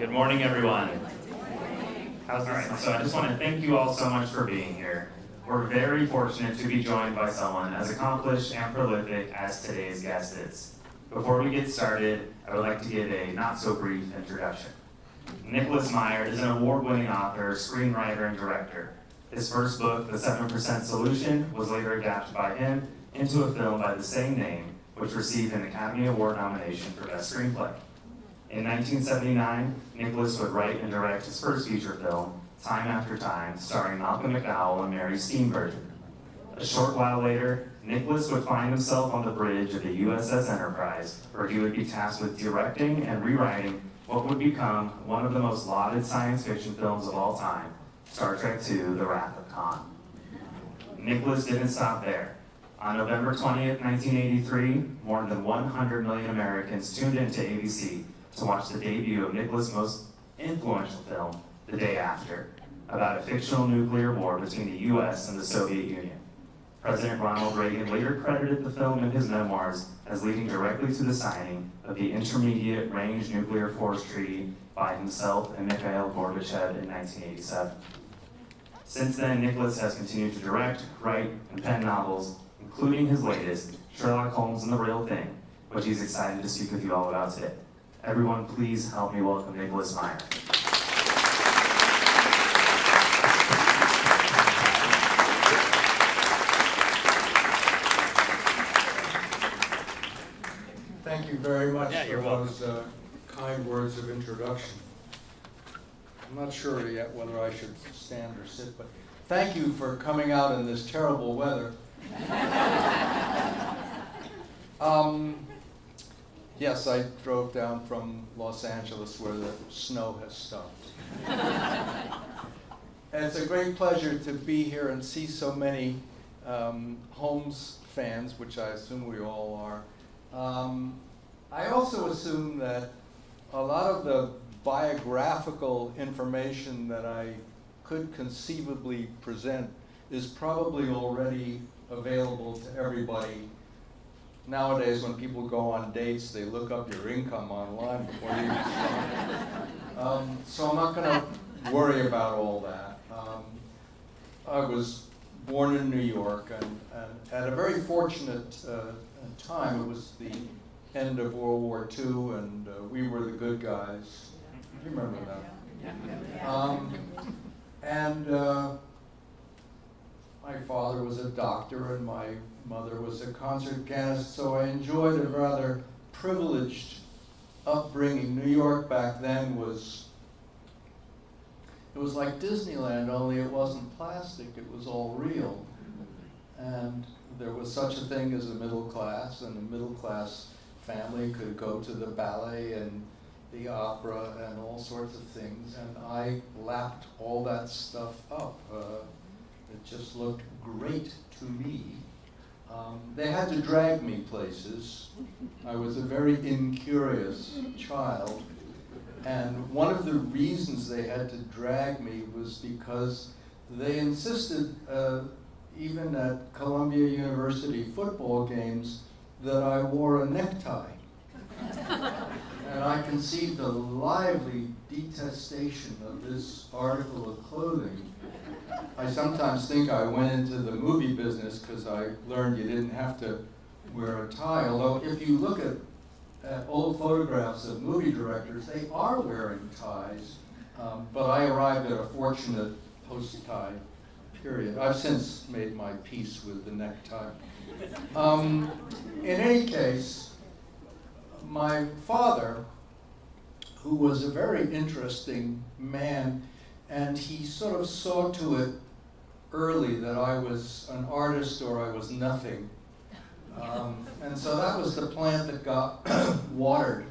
Good morning, everyone. How's this? So I just want to thank you all so much for being here. We're very fortunate to be joined by someone as accomplished and prolific as today's guest is. Before we get started, I would like to give a not-so-brief introduction. Nicholas Meyer is an award-winning author, screenwriter, and director. His first book, The 7% Solution, was later adapted by him into a film by the same name, which received an Academy Award nomination for Best Screenplay. In 1979, Nicholas would write and direct his first feature film, Time After Time, starring Malcolm McDowell and Mary Steenburgen. A short while later, Nicholas would find himself on the bridge of the USS Enterprise, where he would be tasked with directing and rewriting what would become one of the most lauded science fiction films of all time, Star Trek II: The Wrath of Khan. Nicholas didn't stop there. On November 20th, 1983, more than 100 million Americans tuned into ABC to watch the debut of Nicholas' most influential film, The Day After, about a fictional nuclear war between the US and the Soviet Union. President Ronald Reagan later credited the film in his memoirs as leading directly to the signing of the Intermediate Range Nuclear Force Treaty by himself and Mikhail Gorbachev in 1987. Since then, Nicholas has continued to direct, write, and pen novels, including his latest, Sherlock, Holmes, and the Real Thing, which he's excited to speak with you all about today. Everyone, please help me welcome Nicholas Meyer. Thank you very much for those kind words of introduction. I'm not sure yet whether I should stand or sit, but thank you for coming out in this terrible weather. Yes, I drove down from Los Angeles where the snow has stopped. And it's a great pleasure to be here and see so many Holmes fans, which I assume we all are. I also assume that a lot of the biographical information that I could conceivably present is probably already available to everybody. Nowadays, when people go on dates, they look up your income online before you start. So I'm not going to worry about all that. I was born in New York, and at a very fortunate time. It was the end of World War II, and we were the good guys. You remember that? My father was a doctor, and my mother was a concert pianist, so I enjoyed a rather privileged upbringing. New York back then was like Disneyland, only it wasn't plastic, it was all real. And there was such a thing as a middle class, and a middle class family could go to the ballet and the opera and all sorts of things, and I lapped all that stuff up. It just looked great to me. They had to drag me places. I was a very incurious child, and one of the reasons they had to drag me was because they insisted, even at Columbia University football games, that I wore a necktie. And I conceived a lively detestation of this article of clothing. I sometimes think I went into the movie business because I learned you didn't have to wear a tie, although if you look at old photographs of movie directors, they are wearing ties, but I arrived at a fortunate post-tie period. I've since made my peace with the necktie. In any case, my father, who was a very interesting man, and he sort of saw to it early that I was an artist or I was nothing. And so that was the plant that got watered.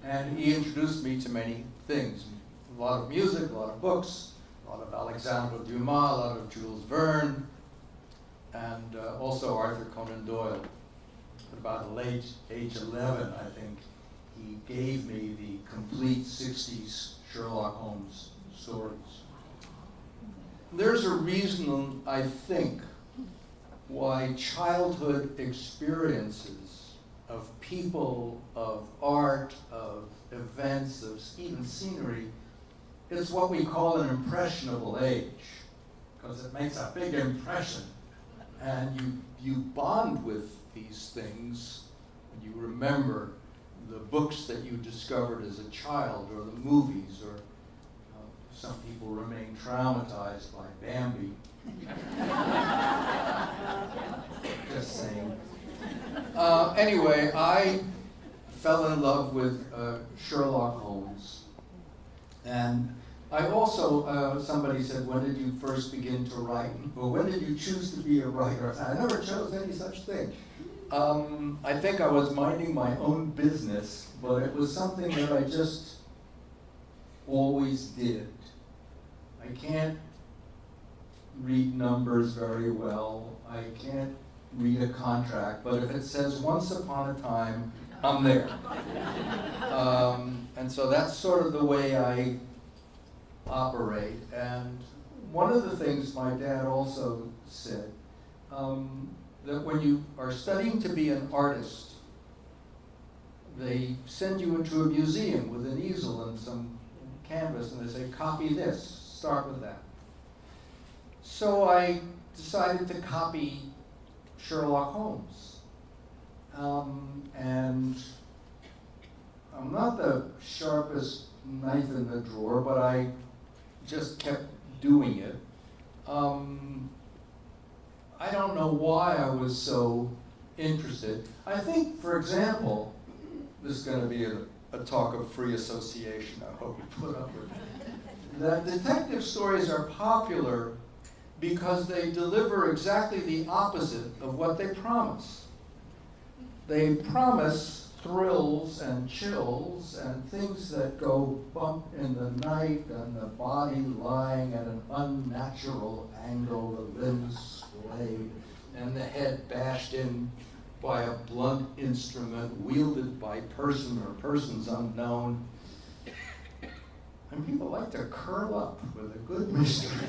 And he introduced me to many things. A lot of music, a lot of books, a lot of Alexandre Dumas, a lot of Jules Verne, and also Arthur Conan Doyle. At about a late age 11, I think, he gave me the complete 60s Sherlock Holmes stories. There's a reason, I think, why childhood experiences of people, of art, of events, of even scenery, is what we call an impressionable age, because it makes a big impression. And you bond with these things, and you remember the books that you discovered as a child, or the movies, or some people remain traumatized by Bambi. Just saying. Anyway, I fell in love with Sherlock Holmes. And I also, somebody said, when did you first begin to write? Or when did you choose to be a writer? I never chose any such thing. I think I was minding my own business, but it was something that I just always did. I can't read numbers very well. I can't read a contract, but if it says once upon a time, I'm there. And so that's sort of the way I operate. And one of the things my dad also said, that when you are studying to be an artist, they send you into a museum with an easel and some canvas, and they say, copy this, start with that. So I decided to copy Sherlock Holmes. And I'm not the sharpest knife in the drawer, but I just kept doing it. I don't know why I was so interested. I think, for example, this is going to be a talk of free association, I hope you put up with it, that detective stories are popular because they deliver exactly the opposite of what they promise. They promise thrills and chills and things that go bump in the night, and the body lying at an unnatural angle, the limbs splayed, and the head bashed in by a blunt instrument wielded by person or persons unknown. And people like to curl up with a good mystery.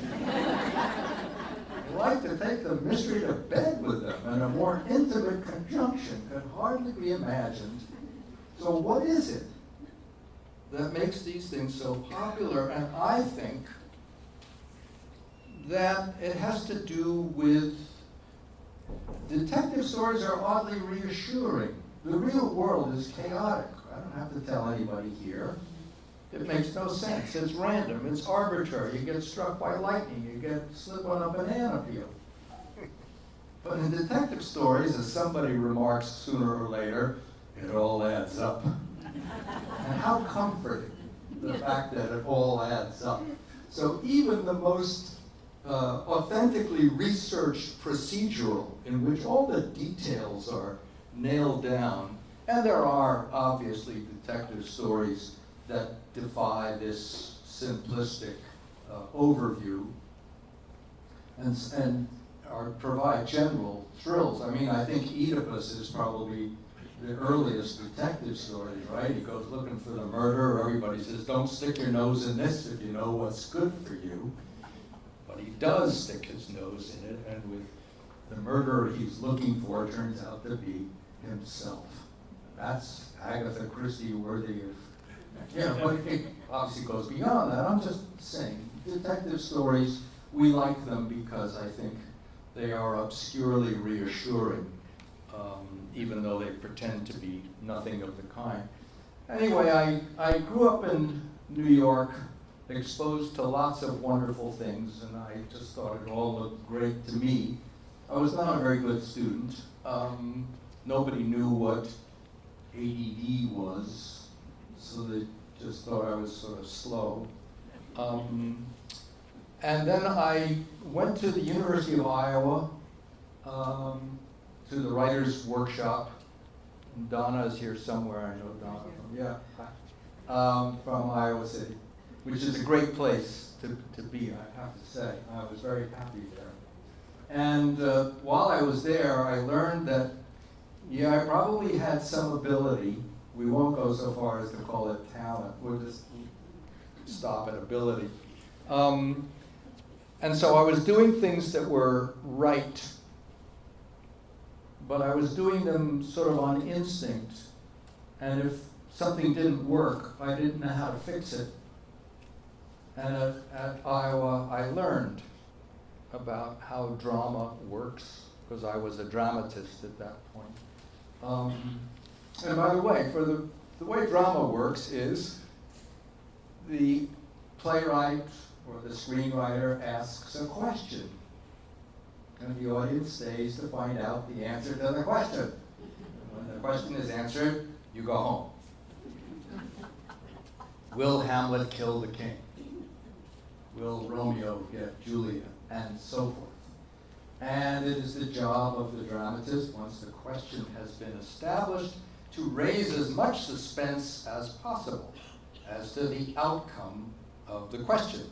They like to take the mystery to bed with them, and a more intimate conjunction could hardly be imagined. So what is it that makes these things so popular? And I think that it has to do with detective stories are oddly reassuring. The real world is chaotic. I don't have to tell anybody here. It makes no sense. It's random. It's arbitrary. You get struck by lightning. You get slipped on a banana peel. But in detective stories, as somebody remarks sooner or later, it all adds up. And how comforting, the fact that it all adds up. So even the most authentically researched procedural, in which all the details are nailed down, and there are obviously detective stories that defy this simplistic overview and provide general thrills. I mean, I think Oedipus is probably the earliest detective stories, right? He goes looking for the murderer. Everybody says, don't stick your nose in this if you know what's good for you. But he does stick his nose in it, and with the murderer he's looking for turns out to be himself. That's Agatha Christie worthy of, but it obviously goes beyond that. I'm just saying, detective stories, we like them because I think they are obscurely reassuring, even though they pretend to be nothing of the kind. Anyway, I grew up in New York, exposed to lots of wonderful things, and I just thought it all looked great to me. I was not a very good student. Nobody knew what ADD was, so they just thought I was sort of slow. And then I went to the University of Iowa, to the writer's workshop, Donna is here somewhere. I know Donna from Iowa City, which is a great place to be, I have to say. I was very happy there. And while I was there, I learned that, I probably had some ability. We won't go so far as to call it talent. We'll just stop at ability. And so I was doing things that were right, but I was doing them sort of on instinct. And if something didn't work, I didn't know how to fix it. And at Iowa, I learned about how drama works, because I was a dramatist at that point. And by the way, for the way drama works is the playwright or the screenwriter asks a question, and the audience stays to find out the answer to the question. And when the question is answered, you go home. Will Hamlet kill the king? Will Romeo get Juliet? And so forth. And it is the job of the dramatist, once the question has been established, to raise as much suspense as possible as to the outcome of the question.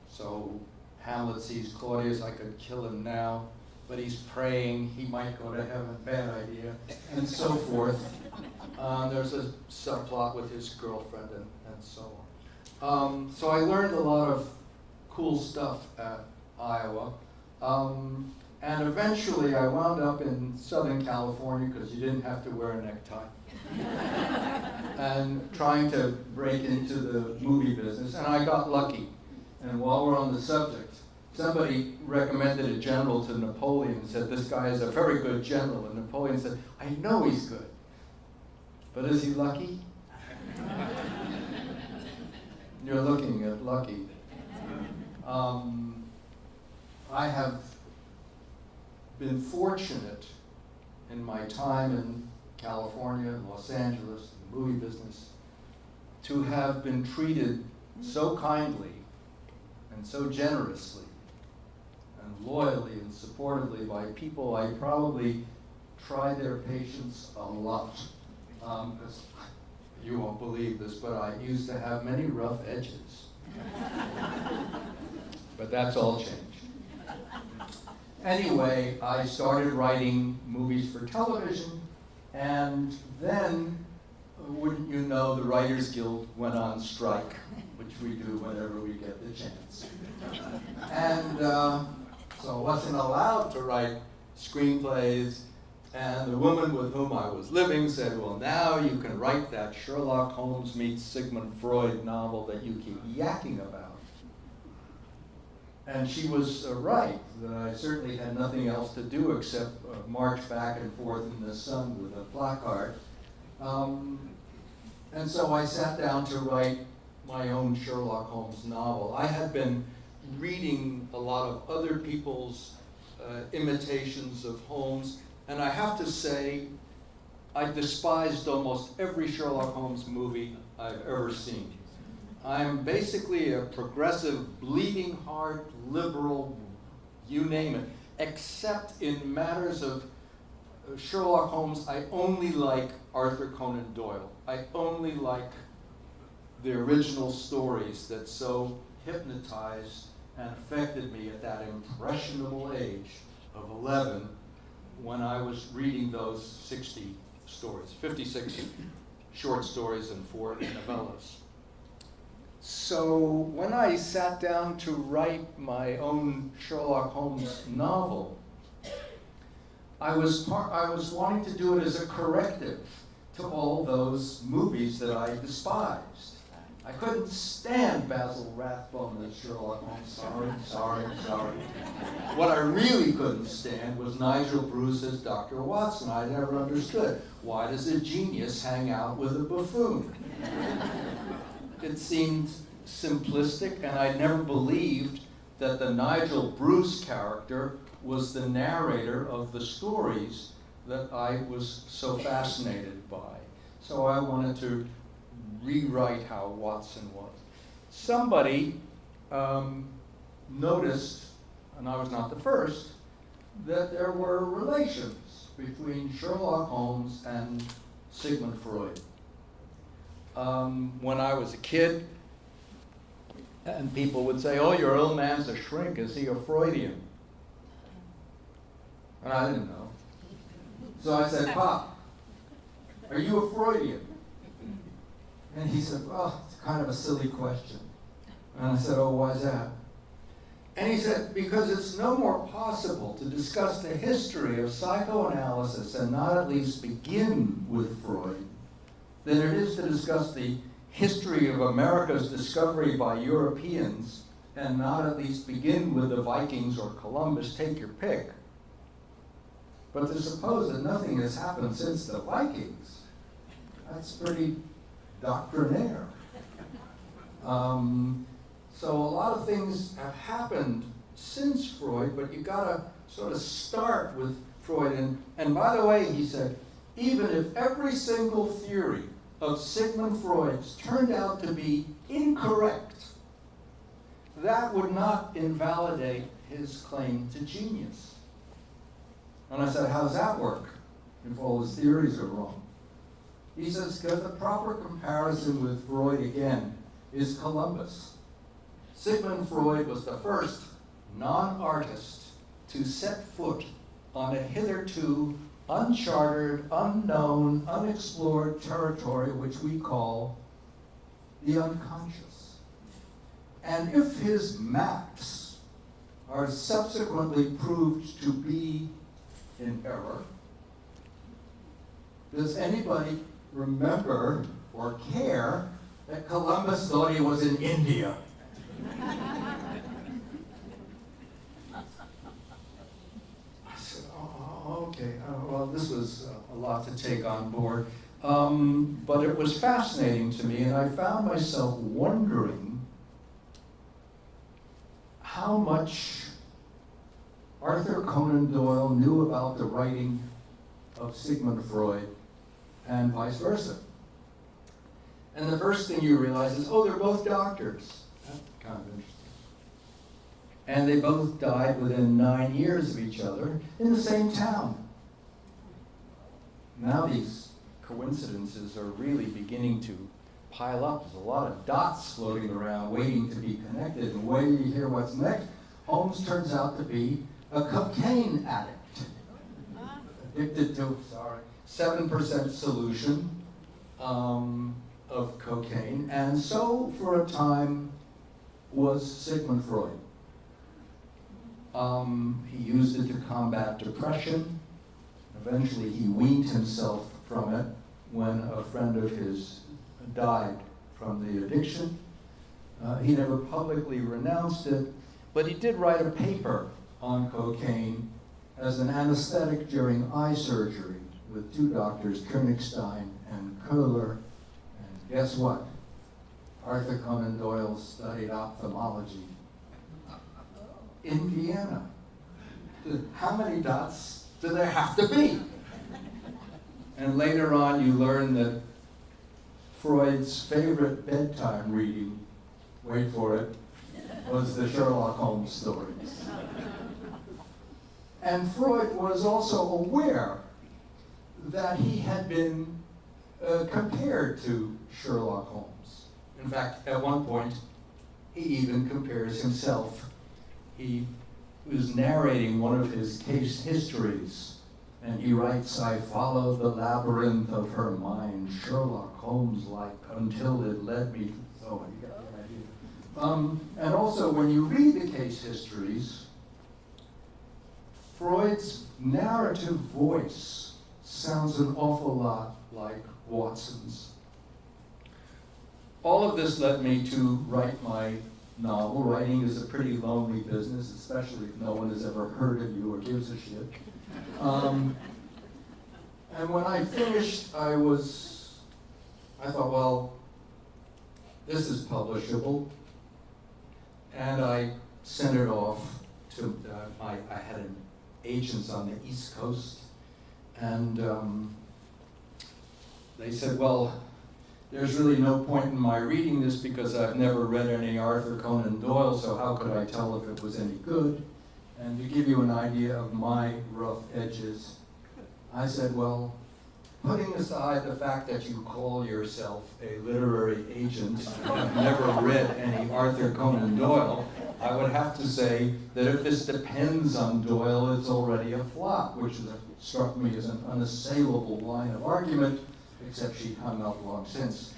So Hamlet sees Claudius, I could kill him now, but he's praying, he might go to heaven, bad idea, and so forth. There's a subplot with his girlfriend and so on. So I learned a lot of cool stuff at Iowa. And eventually I wound up in Southern California, because you didn't have to wear a necktie, and trying to break into the movie business, and I got lucky. And while we're on the subject, somebody recommended a general to Napoleon and said, this guy is a very good general. And Napoleon said, I know he's good, but is he lucky? You're looking at lucky. I have been fortunate in my time in California, Los Angeles, the movie business, to have been treated so kindly and so generously and loyally and supportively by people I probably tried their patience a lot. Because you won't believe this, but I used to have many rough edges. But that's all changed. Anyway, I started writing movies for television, and then, wouldn't you know, the Writers Guild went on strike, which we do whenever we get the chance. And so I wasn't allowed to write screenplays, and the woman with whom I was living said, well, now you can write that Sherlock Holmes meets Sigmund Freud novel that you keep yakking about. And she was right, that I certainly had nothing else to do except march back and forth in the sun with a placard. And so I sat down to write my own Sherlock Holmes novel. I had been reading a lot of other people's imitations of Holmes, and I have to say, I despised almost every Sherlock Holmes movie I've ever seen. I'm basically a progressive, bleeding heart, liberal, you name it, except in matters of Sherlock Holmes. I only like Arthur Conan Doyle. I only like the original stories that so hypnotized and affected me at that impressionable age of 11 when I was reading those 60 stories, 56 short stories and 4 novellas. So when I sat down to write my own Sherlock Holmes novel, I was wanting to do it as a corrective to all those movies that I despised. I couldn't stand Basil Rathbone as Sherlock Holmes. Sorry. What I really couldn't stand was Nigel Bruce as Dr. Watson. I never understood. Why does a genius hang out with a buffoon? It seemed simplistic, and I never believed that the Nigel Bruce character was the narrator of the stories that I was so fascinated by. So I wanted to rewrite how Watson was. Somebody noticed, and I was not the first, that there were relations between Sherlock Holmes and Sigmund Freud. When I was a kid, and people would say, "Oh, your old man's a shrink. Is he a Freudian?" And I didn't know. So I said, "Pop, are you a Freudian?" And he said, "Well, it's kind of a silly question." And I said, "Oh, why is that?" And he said, "Because it's no more possible to discuss the history of psychoanalysis and not at least begin with Freud than it is to discuss the history of America's discovery by Europeans and not at least begin with the Vikings or Columbus, take your pick. But to suppose that nothing has happened since the Vikings, that's pretty doctrinaire." So a lot of things have happened since Freud, but you gotta sort of start with Freud. And by the way, he said, even if every single theory of Sigmund Freud's turned out to be incorrect, that would not invalidate his claim to genius. And I said, "How does that work if all his theories are wrong?" He says, "Because the proper comparison with Freud, again, is Columbus. Sigmund Freud was the first non-artist to set foot on a hitherto uncharted, unknown, unexplored territory which we call the unconscious. And if his maps are subsequently proved to be in error, does anybody remember or care that Columbus thought he was in India?" I said, "Oh, okay. Well, this was a lot to take on board." But it was fascinating to me, and I found myself wondering how much Arthur Conan Doyle knew about the writing of Sigmund Freud and vice versa. And the first thing you realize is, oh, they're both doctors. That's kind of interesting. And they both died within 9 years of each other in the same town. Now these coincidences are really beginning to pile up. There's a lot of dots floating around waiting to be connected, and wait till you hear what's next. Holmes turns out to be a cocaine addict, addicted to 7% solution of cocaine, and so for a time was Sigmund Freud. He used it to combat depression. Eventually he weaned himself from it when a friend of his died from the addiction. He never publicly renounced it, but he did write a paper on cocaine as an anesthetic during eye surgery with 2 doctors, Königstein and Köhler. And guess what? Arthur Conan Doyle studied ophthalmology in Vienna. How many dots do there have to be? And later on you learn that Freud's favorite bedtime reading, wait for it, was the Sherlock Holmes stories. And Freud was also aware that he had been compared to Sherlock Holmes. In fact, at one point, he even compares himself. He was narrating one of his case histories, and he writes, "I followed the labyrinth of her mind, Sherlock Holmes-like, until it led me to..." So you got the idea. And also, when you read the case histories, Freud's narrative voice sounds an awful lot like Watson's. All of this led me to write my novel. Writing is a pretty lonely business, especially if no one has ever heard of you or gives a shit. And when I finished, I thought, well, this is publishable. And I sent it off to, I had an agents on the East Coast, and they said, well, there's really no point in my reading this because I've never read any Arthur Conan Doyle, so how could I tell if it was any good? And to give you an idea of my rough edges, I said, well, putting aside the fact that you call yourself a literary agent and have never read any Arthur Conan Doyle, I would have to say that if this depends on Doyle, it's already a flop, which struck me as an unassailable line of argument, except she hung up long since.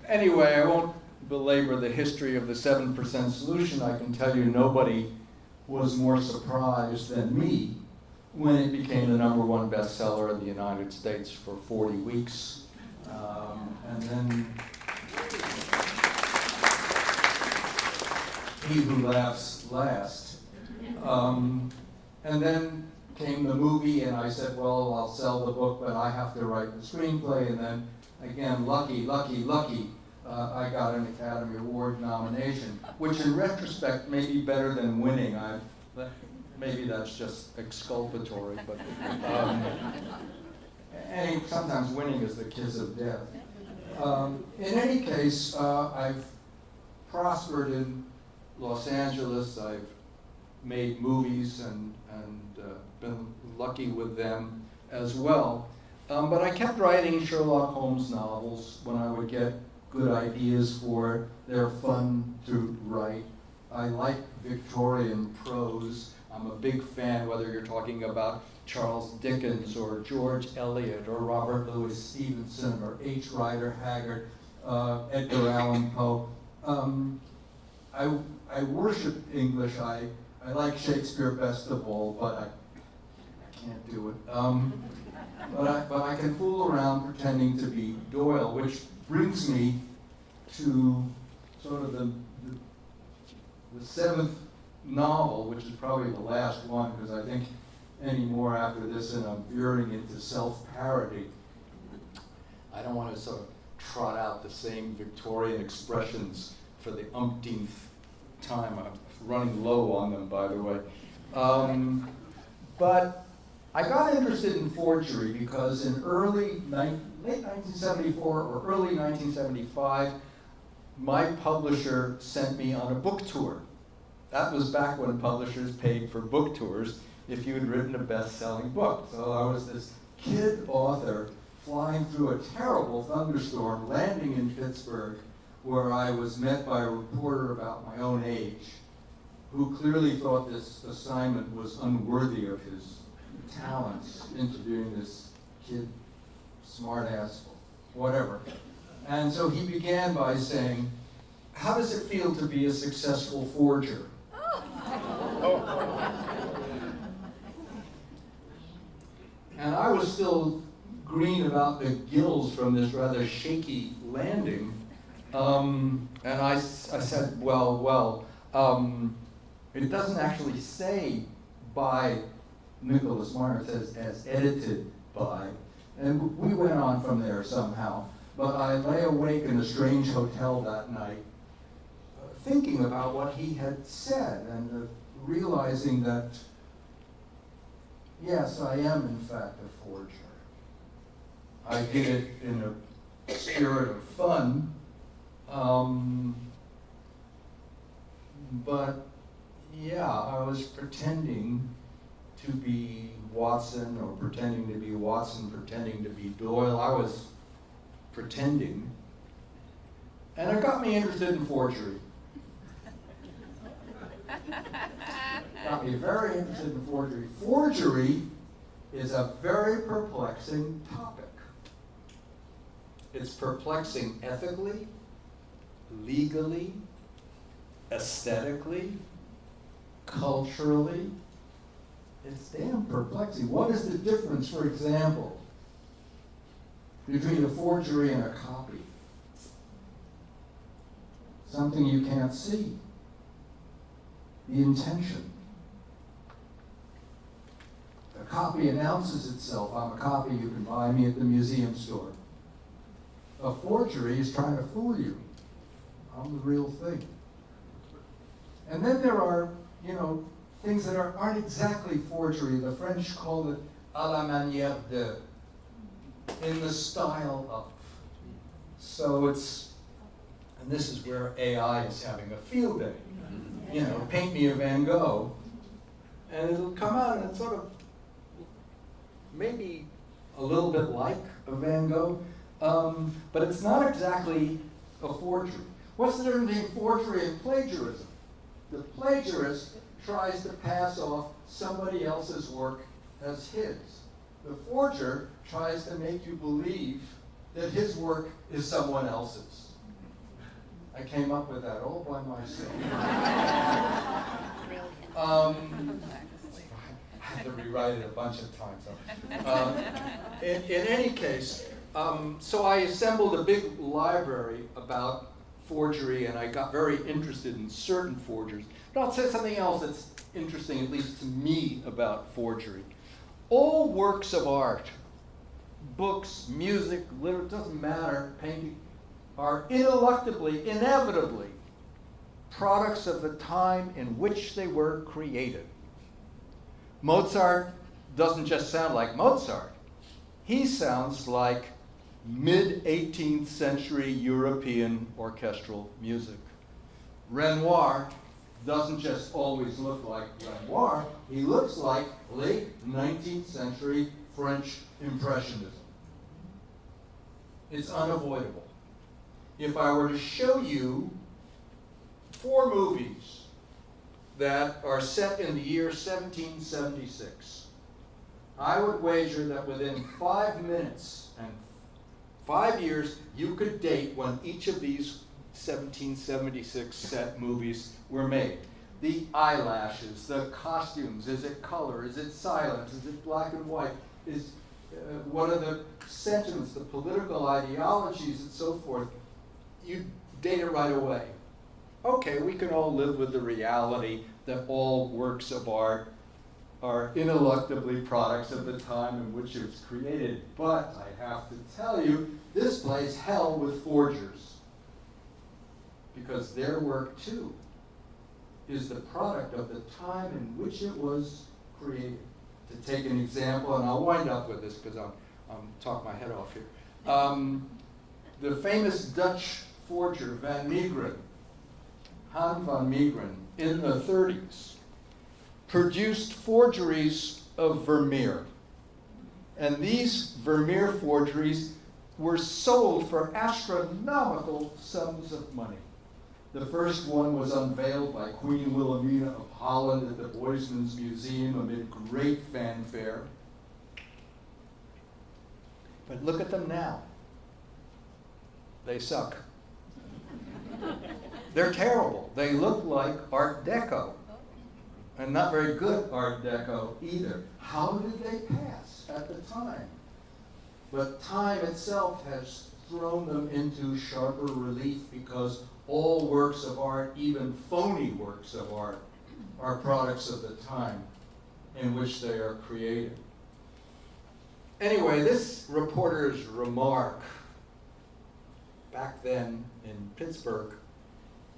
Anyway, I won't belabor the history of the 7% solution. I can tell you nobody was more surprised than me when it became the #1 bestseller in the United States for 40 weeks. And then He Who Laughs Last. And then came the movie, and I said, well, I'll sell the book, but I have to write the screenplay. And then, again, lucky, I got an Academy Award nomination, which in retrospect may be better than winning. Maybe that's just exculpatory, but sometimes winning is the kiss of death. In any case, I've prospered in Los Angeles. I've made movies and been lucky with them as well. But I kept writing Sherlock Holmes novels when I would get good ideas for it. They're fun to write. I like Victorian prose. I'm a big fan, whether you're talking about Charles Dickens or George Eliot or Robert Louis Stevenson or H. Rider Haggard, Edgar Allan Poe. I worship English. I like Shakespeare best of all, but I can't do it. But I can fool around pretending to be Doyle, which brings me to sort of the seventh novel, which is probably the last one, because I think any more after this and I'm veering into self-parody. I don't want to sort of trot out the same Victorian expressions for the umpteenth time. I'm running low on them, by the way. But I got interested in forgery because in late 1974 or early 1975, my publisher sent me on a book tour. That was back when publishers paid for book tours if you had written a best-selling book. So I was this kid author flying through a terrible thunderstorm, landing in Pittsburgh, where I was met by a reporter about my own age, who clearly thought this assignment was unworthy of his talents, interviewing this kid, smart-ass, whatever. And so he began by saying, how does it feel to be a successful forger? And I was still green about the gills from this rather shaky landing. And I said, well, it doesn't actually say by Nicholas Meyer, it says as edited by. And we went on from there somehow. But I lay awake in a strange hotel that night, thinking about what he had said and realizing that, yes, I am in fact a forger. I did it in a spirit of fun, but yeah, I was pretending to be Watson, or pretending to be Watson, pretending to be Doyle. I was pretending, and it got me interested in forgery. Got me very interested in forgery. Forgery is a very perplexing topic. It's perplexing ethically, legally, aesthetically, culturally. It's damn perplexing. What is the difference, for example, between a forgery and a copy? Something you can't see. The intention. A copy announces itself. I'm a copy, you can buy me at the museum store. A forgery is trying to fool you. I'm the real thing. And then there are, things that aren't exactly forgery. The French call it à la manière de, in the style of. So it's, and this is where AI is having a field day. Paint me a Van Gogh, and it'll come out and it sort of maybe a little bit like a Van Gogh, but it's not exactly a forgery. What's the difference between forgery and plagiarism? The plagiarist tries to pass off somebody else's work as his. The forger tries to make you believe that his work is someone else's. I came up with that all by myself. I had to rewrite it a bunch of times. In any case, so I assembled a big library about forgery, and I got very interested in certain forgeries. But I'll say something else that's interesting, at least to me, about forgery. All works of art, books, music, literature, doesn't matter, painting, are ineluctably, inevitably, products of the time in which they were created. Mozart doesn't just sound like Mozart. He sounds like mid-18th century European orchestral music. Renoir doesn't just always look like Renoir, he looks like late 19th century French Impressionism. It's unavoidable. If I were to show you 4 movies that are set in the year 1776, I would wager that within 5 minutes and 5 years, you could date when each of these 1776 set movies were made. The eyelashes, the costumes, is it color, is it silence, is it black and white, what are the sentiments, the political ideologies, and so forth. You date it right away. Okay, we can all live with the reality that all works of art are ineluctably products of the time in which it was created. But I have to tell you, this plays hell with forgers, because their work too is the product of the time in which it was created. To take an example, and I'll wind up with this because I'm talking my head off here. The famous Dutch forger Van Meegeren, Han van Meegeren, in the 30s, produced forgeries of Vermeer. And these Vermeer forgeries were sold for astronomical sums of money. The first one was unveiled by Queen Wilhelmina of Holland at the Boysmans Museum amid great fanfare. But look at them now. They suck. They're terrible. They look like Art Deco, and not very good Art Deco either. How did they pass at the time? But time itself has thrown them into sharper relief, because all works of art, even phony works of art, are products of the time in which they are created. Anyway, this reporter's remark back then in Pittsburgh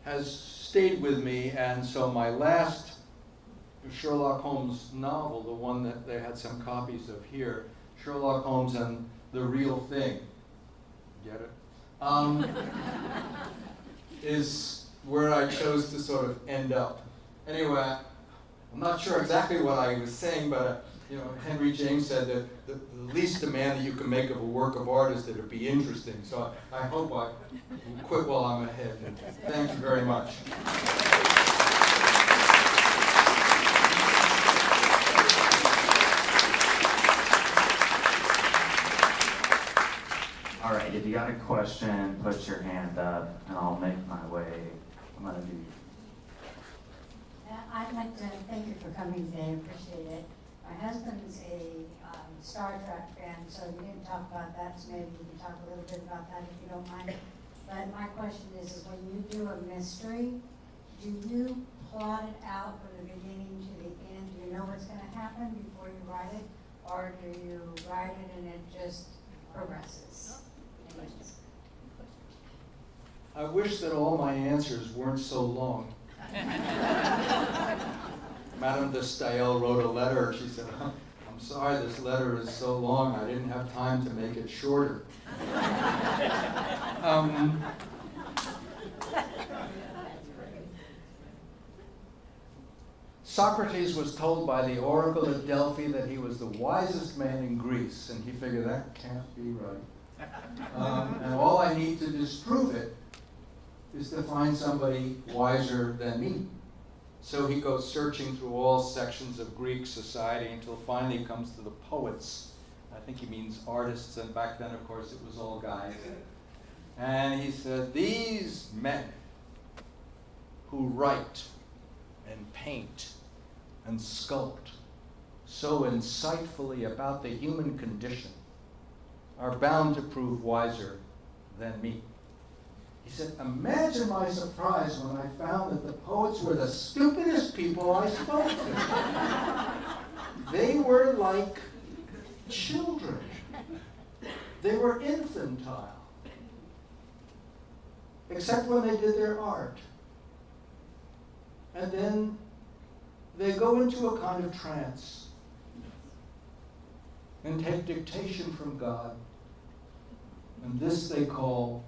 has stayed with me, and so my last Sherlock Holmes novel, the one that they had some copies of here, Sherlock Holmes and the Real Thing, get it? Is where I chose to sort of end up. Anyway, I'm not sure exactly what I was saying, but Henry James said that the least demand that you can make of a work of art is that it be interesting. So I hope I quit while I'm ahead. And thank you very much. All right, if you got a question, put your hand up, and I'll make my way. I'm going to do. I'd like to thank you for coming today. I appreciate it. My husband's a Star Trek fan, so you didn't talk about that, so maybe you can talk a little bit about that if you don't mind. But my question is when you do a mystery, do you plot it out from the beginning to the end? Do you know what's going to happen before you write it? Or do you write it and it just progresses? I wish that all my answers weren't so long. Madame de Stael wrote a letter. She said, I'm sorry this letter is so long. I didn't have time to make it shorter. Socrates was told by the oracle at Delphi that he was the wisest man in Greece, and he figured that can't be right. And all I need to disprove it is to find somebody wiser than me. So he goes searching through all sections of Greek society until finally he comes to the poets. I think he means artists, and back then, of course, it was all guys. And he said, these men who write and paint and sculpt so insightfully about the human condition are bound to prove wiser than me. He said, imagine my surprise when I found that the poets were the stupidest people I spoke to. They were like children. They were infantile. Except when they did their art. And then they go into a kind of trance and take dictation from God. And this they call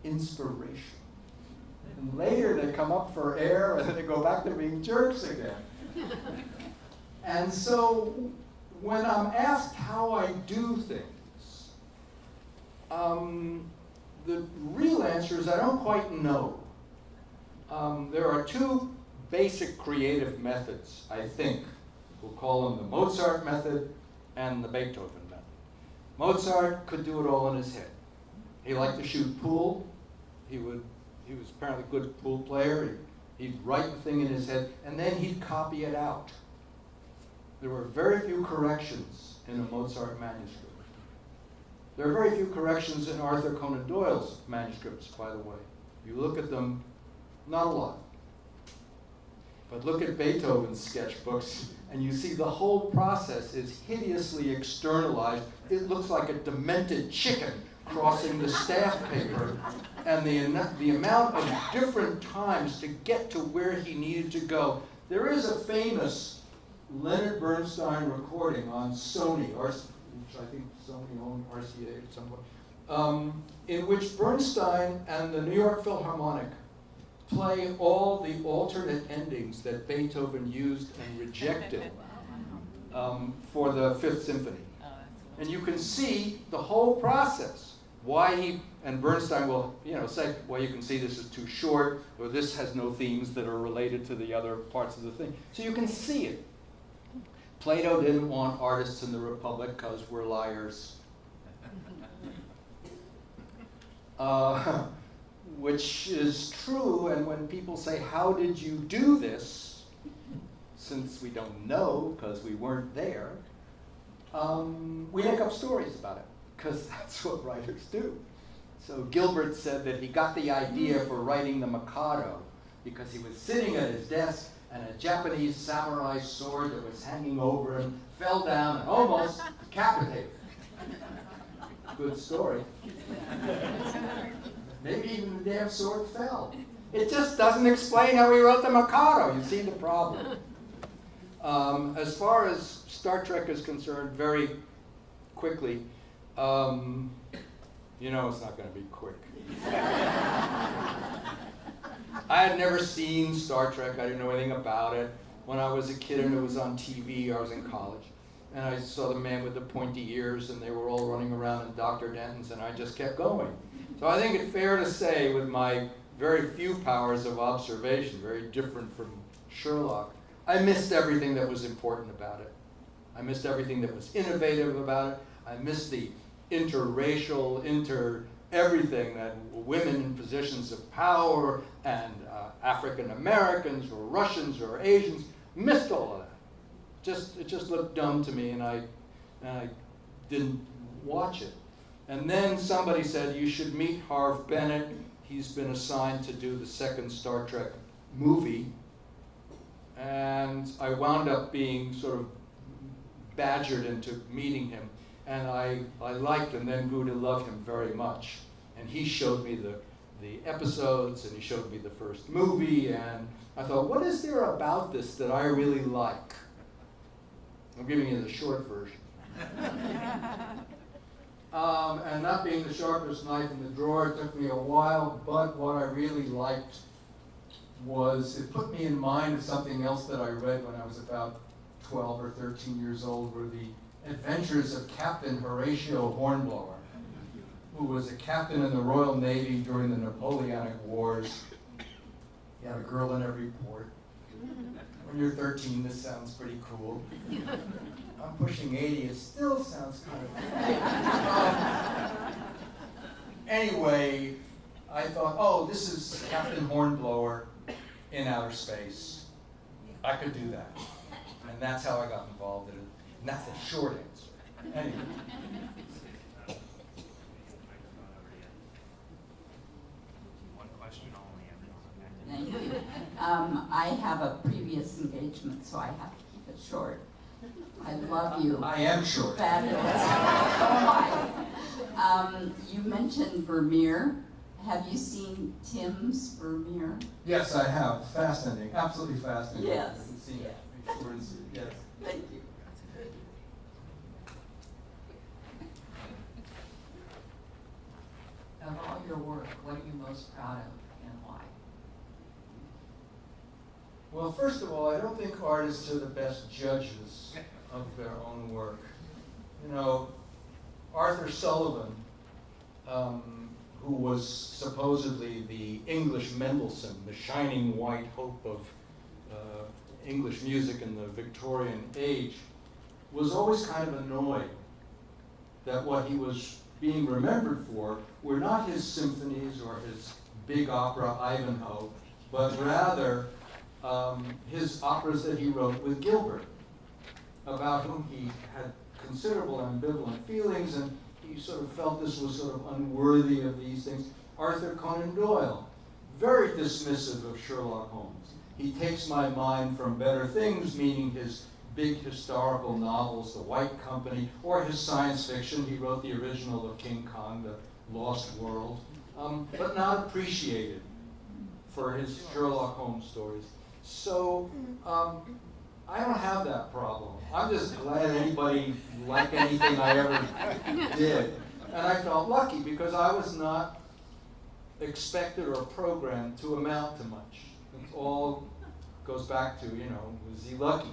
inspiration. And later they come up for air and then they go back to being jerks again. And so when I'm asked how I do things, the real answer is I don't quite know. There are two basic creative methods, I think. We'll call them the Mozart method and the Beethoven method. Mozart could do it all in his head. He liked to shoot pool. He was apparently a good pool player. He'd write the thing in his head, and then he'd copy it out. There were very few corrections in a Mozart manuscript. There are very few corrections in Arthur Conan Doyle's manuscripts, by the way. You look at them, not a lot. But look at Beethoven's sketchbooks, and you see the whole process is hideously externalized. It looks like a demented chicken crossing the staff paper, and the amount of different times to get to where he needed to go. There is a famous Leonard Bernstein recording on Sony, which I think Sony owned RCA at some point, in which Bernstein and the New York Philharmonic play all the alternate endings that Beethoven used and rejected for the Fifth Symphony. And you can see the whole process. Why and Bernstein will, say, well, you can see this is too short, or this has no themes that are related to the other parts of the thing. So you can see it. Plato didn't want artists in the Republic because we're liars. Which is true, and when people say, how did you do this? Since we don't know because we weren't there, we make up stories about it, because that's what writers do. So Gilbert said that he got the idea for writing the Mikado because he was sitting at his desk and a Japanese samurai sword that was hanging over him fell down and almost decapitated him. Good story. Maybe even the damn sword fell. It just doesn't explain how he wrote the Mikado. You see the problem. As far as Star Trek is concerned, very quickly, it's not going to be quick. I had never seen Star Trek. I didn't know anything about it. When I was a kid and it was on TV, I was in college. And I saw the man with the pointy ears, and they were all running around in Dr. Denton's, and I just kept going. So I think it's fair to say, with my very few powers of observation, very different from Sherlock, I missed everything that was important about it. I missed everything that was innovative about it. I missed the interracial, everything that women in positions of power and African Americans or Russians or Asians, missed all of that. It just looked dumb to me, and I didn't watch it. And then somebody said, you should meet Harve Bennett. He's been assigned to do the second Star Trek movie. And I wound up being sort of badgered into meeting him. And I liked and then grew to love him very much. And he showed me the episodes, and he showed me the first movie, and I thought, what is there about this that I really like? I'm giving you the short version. And not being the sharpest knife in the drawer, it took me a while, but what I really liked was, it put me in mind of something else that I read when I was about 12 or 13 years old, were the adventures of Captain Horatio Hornblower, who was a captain in the Royal Navy during the Napoleonic Wars. He had a girl in every port. When you're 13, this sounds pretty cool. I'm pushing 80, it still sounds kind of anyway, I thought, oh, this is Captain Hornblower in outer space. I could do that. And that's how I got involved in it. And that's the short answer. Anyway. One question only, Thank you. I have a previous engagement, so I have to keep it short. I love you. I am short. Fabulous. So am I. You mentioned Vermeer. Have you seen Tim's Vermeer? Yes, I have. Fascinating. Absolutely fascinating. Yes. I haven't seen it. Make sure it's, yes. Thank you. Of all your work, what are you most proud of and why? Well, first of all, I don't think artists are the best judges of their own work. You know, Arthur Sullivan, who was supposedly the English Mendelssohn, the shining white hope of English music in the Victorian age, was always kind of annoyed that what he was being remembered for were not his symphonies or his big opera Ivanhoe, but rather his operas that he wrote with Gilbert, about whom he had considerable ambivalent feelings, and he sort of felt this was sort of unworthy of these things. Arthur Conan Doyle, very dismissive of Sherlock Holmes. He takes my mind from better things, meaning his big historical novels, The White Company, or his science fiction. He wrote the original of King Kong, The Lost World, but not appreciated for his Sherlock Holmes stories. So I don't have that problem. I'm just glad anybody liked anything I ever did. And I felt lucky because I was not expected or programmed to amount to much. It all goes back to, you know, was he lucky?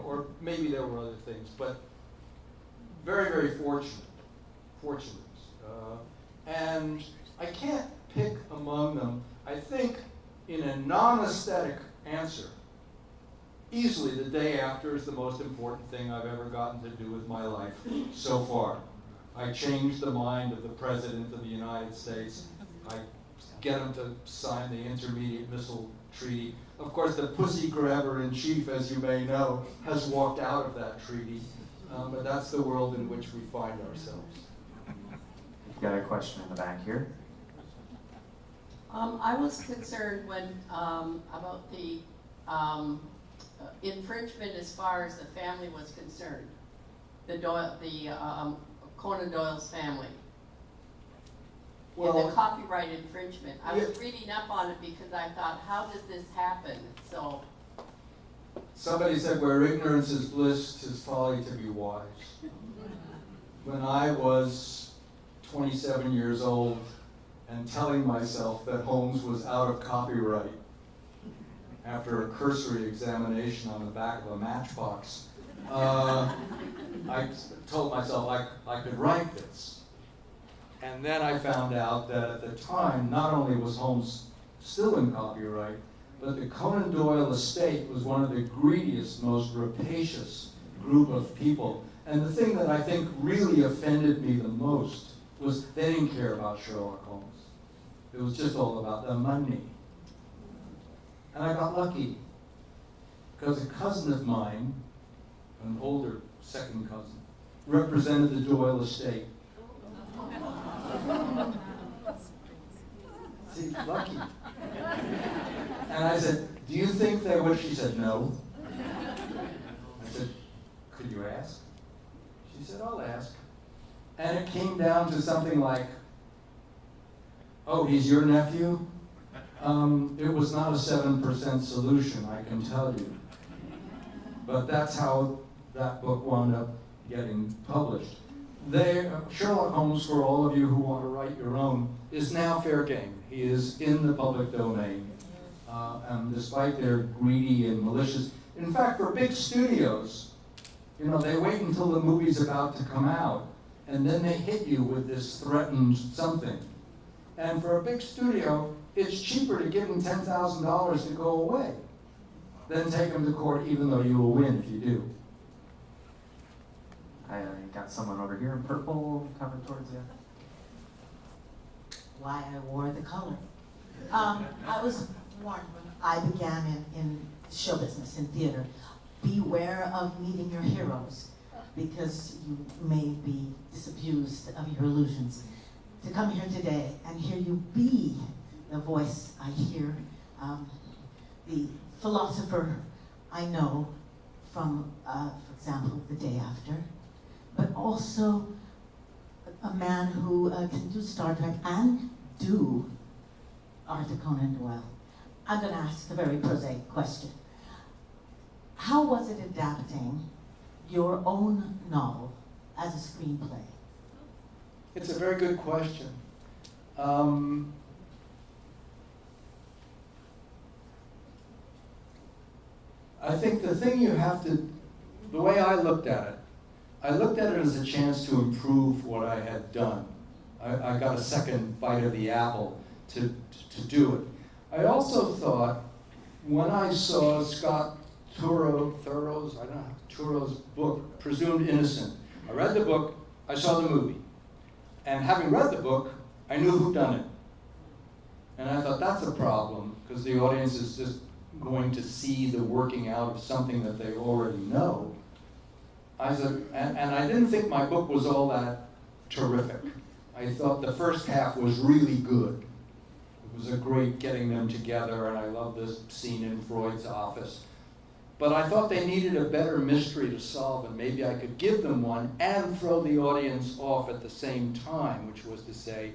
Or maybe there were other things, but very, very fortunate. And I can't pick among them. I think in a non-aesthetic answer, easily the day after is the most important thing I've ever gotten to do with my life so far. I changed the mind of the President of the United States. I get him to sign the Intermediate Missile Treaty. Of course, the pussy grabber in chief, as you may know, has walked out of that treaty. But that's the world in which we find ourselves. We've got a question in the back here. I was concerned when about the infringement as far as the family was concerned, the Conan Doyle's family. Well, and the copyright infringement. I was reading up on it because I thought, how does this happen? So somebody said, where ignorance is bliss, 'tis folly to be wise. When I was 27 years old and telling myself that Holmes was out of copyright after a cursory examination on the back of a matchbox, I told myself I could write this. And then I found out that at the time, not only was Holmes still in copyright, but the Conan Doyle estate was one of the greediest, most rapacious group of people. And the thing that I think really offended me the most was they didn't care about Sherlock Holmes. It was just all about the money. And I got lucky, because a cousin of mine, an older second cousin, represented the Doyle estate. See, lucky. And I said, do you think they would? She said, no. I said, could you ask? She said, I'll ask. And it came down to something like, oh, he's your nephew? It was not a 7% solution, I can tell you. But that's how that book wound up getting published. Sherlock Holmes, for all of you who want to write your own, is now fair game. He is in the public domain. and despite their greedy and malicious. In fact, for big studios, you know, they wait until the movie's about to come out, and then they hit you with this threatened something. And for a big studio, it's cheaper to give them $10,000 to go away than take them to court, even though you will win if you do. I got someone over here in purple coming towards you. Why I wore the color. I was warned when I began in show business, in theater, beware of meeting your heroes, because you may be disabused of your illusions. To come here today and hear you be the voice I hear, the philosopher I know from, for example, The Day After, but also a man who can do Star Trek and do Arthur Conan Doyle. I'm going to ask a very prosaic question. How was it adapting your own novel as a screenplay? It's a very good question. I think the thing you have to, the way I looked at it as a chance to improve what I had done. I got a second bite of the apple to do it. I also thought, when I saw Scott Turo's book, Presumed Innocent, I read the book, I saw the movie. And having read the book, I knew who done it. And I thought, that's a problem, because the audience is just going to see the working out of something that they already know. I said, and I didn't think my book was all that terrific. I thought the first half was really good. It was a great getting them together, and I love this scene in Freud's office. But I thought they needed a better mystery to solve, and maybe I could give them one and throw the audience off at the same time, which was to say,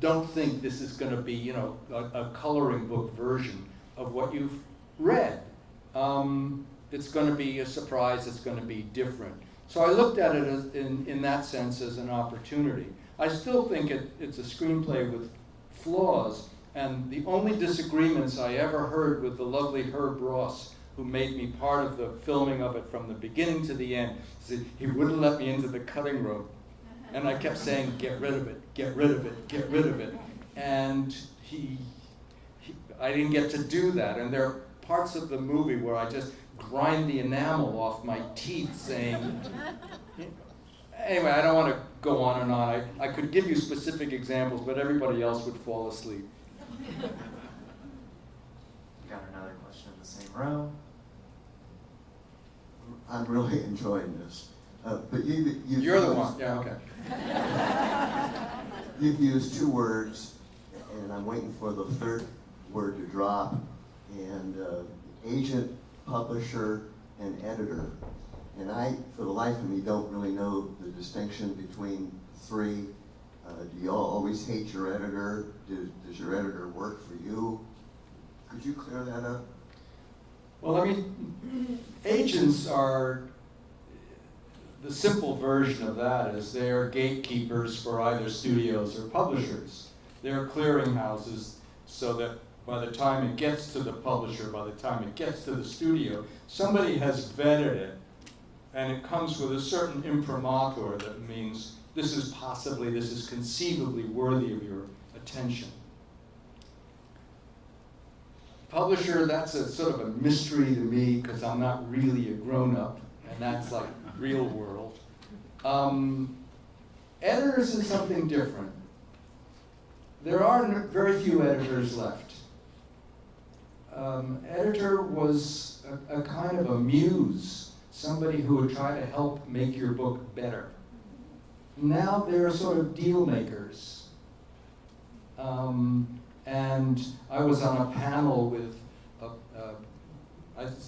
don't think this is going to be, you know, a coloring book version of what you've read. It's going to be a surprise, it's going to be different. So I looked at it as, in that sense, as an opportunity. I still think it's a screenplay with flaws, and the only disagreements I ever heard with the lovely Herb Ross, who made me part of the filming of it from the beginning to the end, said he wouldn't let me into the cutting room. And I kept saying, get rid of it, get rid of it, get rid of it. And I didn't get to do that. And there are parts of the movie where I just grind the enamel off my teeth saying, anyway, I don't want to go on and on. I could give you specific examples, but everybody else would fall asleep. Got another question in the same row. I'm really enjoying this. But You're the one, yeah, okay. You've used two words, and I'm waiting for the third word to drop, and agent, publisher, and editor. And I, for the life of me, don't really know the distinction between three. Do you all always hate your editor? Does your editor work for you? Could you clear that up? Well, I mean, agents are, the simple version of that is they are gatekeepers for either studios or publishers. They're clearinghouses so that by the time it gets to the publisher, by the time it gets to the studio, somebody has vetted it, and it comes with a certain imprimatur that means this is conceivably worthy of your attention. Publisher, that's a sort of a mystery to me because I'm not really a grown-up, and that's like real world. Editors is something different. There are very few editors left. Editor was a kind of a muse, somebody who would try to help make your book better. Now they're sort of deal makers. And I was on a panel with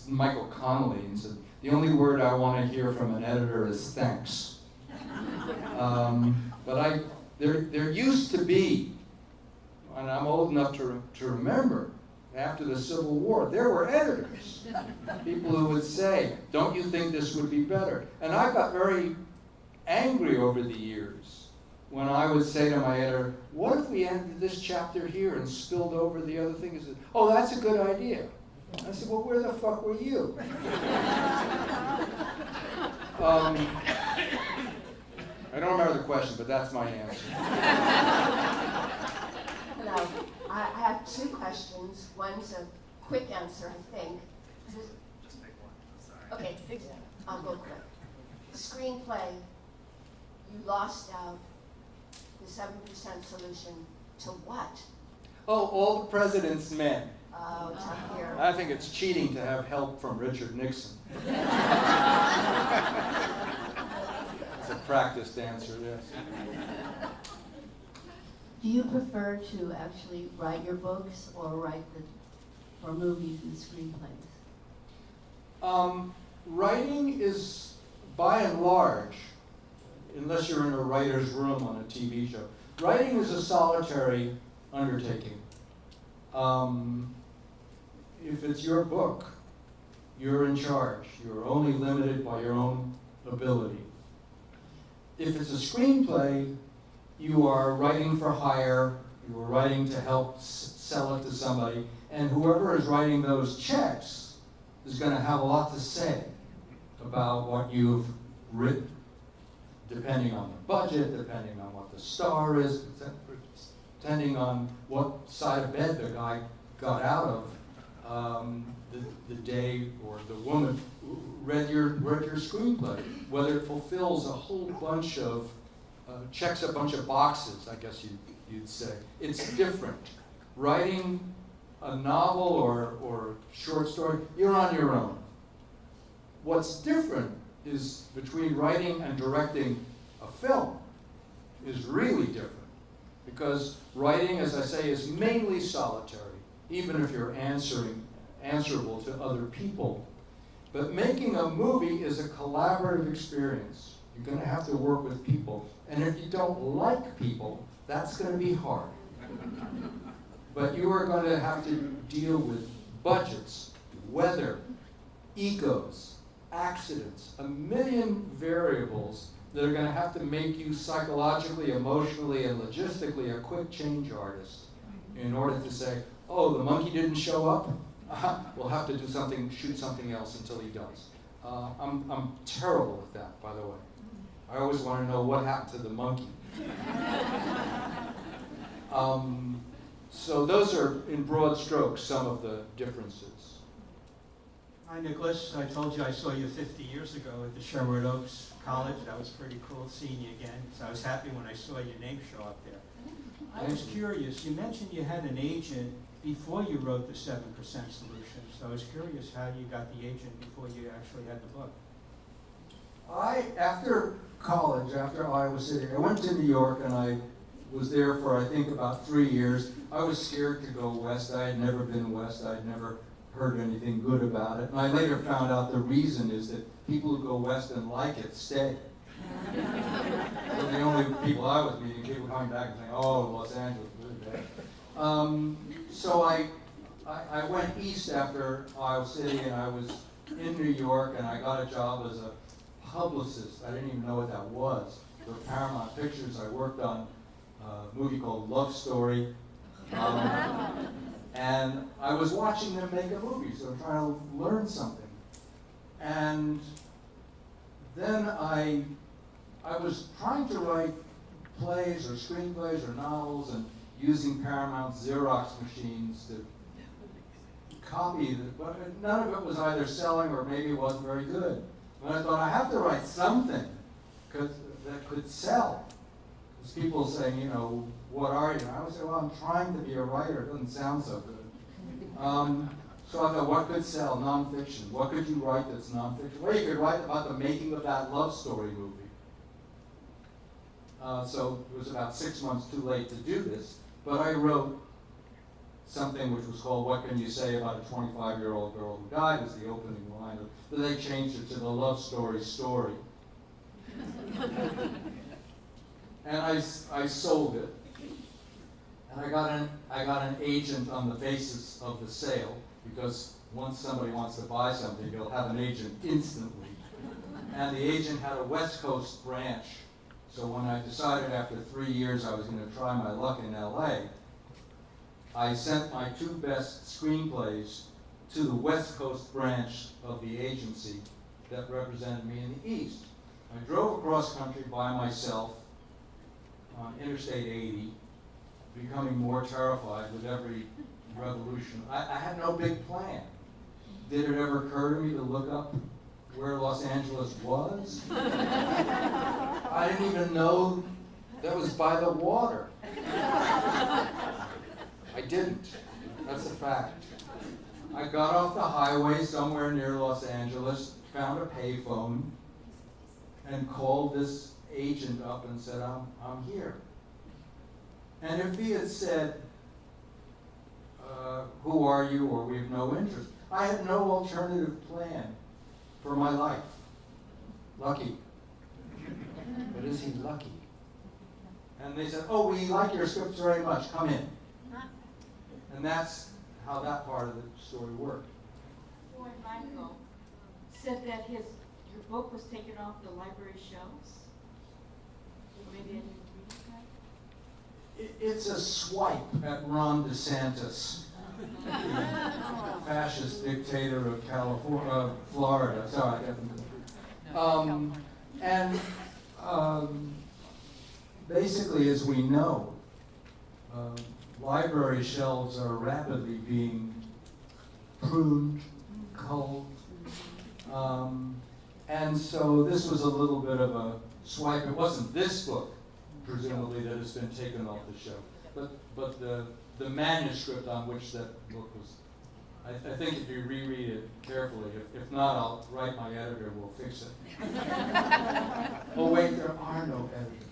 Michael Connolly, and said, the only word I want to hear from an editor is thanks. But there used to be, and I'm old enough to remember, after the Civil War, there were editors. People who would say, don't you think this would be better? And I got very angry over the years when I would say to my editor, what if we ended this chapter here and spilled over the other thing? He said, oh, that's a good idea. I said, well, where the fuck were you? I don't remember the question, but that's my answer. Hello. I have two questions. One's a quick answer, I think. Just pick one. Sorry. Okay, I'll go quick. Screenplay, you lost out the 7% solution to what? Oh, All the President's Men. Oh, tough here. I think it's cheating to have help from Richard Nixon. It's a practiced answer, yes. Do you prefer to actually write your books or or movies and screenplays? Writing is, by and large, unless you're in a writer's room on a TV show, writing is a solitary undertaking. If it's your book, you're in charge. You're only limited by your own ability. If it's a screenplay, you are writing for hire, you are writing to help sell it to somebody, and whoever is writing those checks is going to have a lot to say about what you've written, depending on the budget, depending on what the star is, depending on what side of bed the guy got out of the day or the woman who read your screenplay, whether it fulfills a whole bunch of, checks a bunch of boxes, I guess you'd say. It's different. Writing a novel or short story, you're on your own. What's different is between writing and directing a film is really different. Because writing, as I say, is mainly solitary, even if you're answerable to other people. But making a movie is a collaborative experience. You're going to have to work with people. And if you don't like people, that's going to be hard. But you are going to have to deal with budgets, weather, egos, accidents, a million variables that are going to have to make you psychologically, emotionally, and logistically a quick change artist in order to say, oh, the monkey didn't show up? We'll have to do something, shoot something else until he does. I'm terrible at that, by the way. I always want to know what happened to the monkey. So those are, in broad strokes, some of the differences. Hi, Nicholas. I told you I saw you 50 years ago at the Sherwood Oaks College. That was pretty cool seeing you again. So I was happy when I saw your name show up there. I was curious. You mentioned you had an agent before you wrote the 7% solution. So I was curious how you got the agent before you actually had the book. After college, after Iowa City, I went to New York and I was there for, I think, about 3 years. I was scared to go west. I had never been west. I'd never heard anything good about it. And I later found out the reason is that people who go west and like it stay. They're the only people I was meeting, people coming back and saying, oh, Los Angeles, really bad. So I went east after Iowa City, and I was in New York, and I got a job as a publicist. I didn't even know what that was. For Paramount Pictures, I worked on a movie called Love Story. And I was watching them make a movie, so I'm trying to learn something. And then I was trying to write plays or screenplays or novels and using Paramount Xerox machines to copy it, but none of it was either selling or maybe it wasn't very good. And I thought, I have to write something that could sell. Because people saying, you know, what are you? And I would say, well, I'm trying to be a writer. It doesn't sound so good. So I thought, what could sell? Nonfiction. What could you write that's nonfiction? Well, you could write about the making of that Love Story movie. So it was about 6 months too late to do this, but I wrote something which was called What Can You Say About a 25-Year-Old Girl Who Died, was the opening line. But they changed it to the Love Story story. And I sold it. And I got an agent on the basis of the sale, because once somebody wants to buy something, they'll have an agent instantly. And the agent had a West Coast branch. So when I decided after 3 years I was going to try my luck in LA, I sent my 2 best screenplays to the West Coast branch of the agency that represented me in the East. I drove across country by myself on Interstate 80, becoming more terrified with every revolution. I had no big plan. Did it ever occur to me to look up where Los Angeles was? I didn't even know that was by the water. I didn't. That's a fact. I got off the highway somewhere near Los Angeles, found a payphone, and called this agent up and said, I'm here. And if he had said, who are you, or we have no interest, I had no alternative plan for my life. Lucky. But is he lucky? And they said, oh, we like your scripts very much, come in. And that's how that part of the story worked. Boy, Michael said that your book was taken off the library shelves. Maybe I didn't read that. It's a swipe at Ron DeSantis, the fascist dictator of Florida. Sorry. Basically, as we know, library shelves are rapidly being pruned, culled, and so this was a little bit of a swipe. It wasn't this book, presumably, that has been taken off the shelf, but the manuscript on which that book was. I think if you reread it carefully, if not, I'll write my editor, we'll fix it. Oh wait, there are no editors.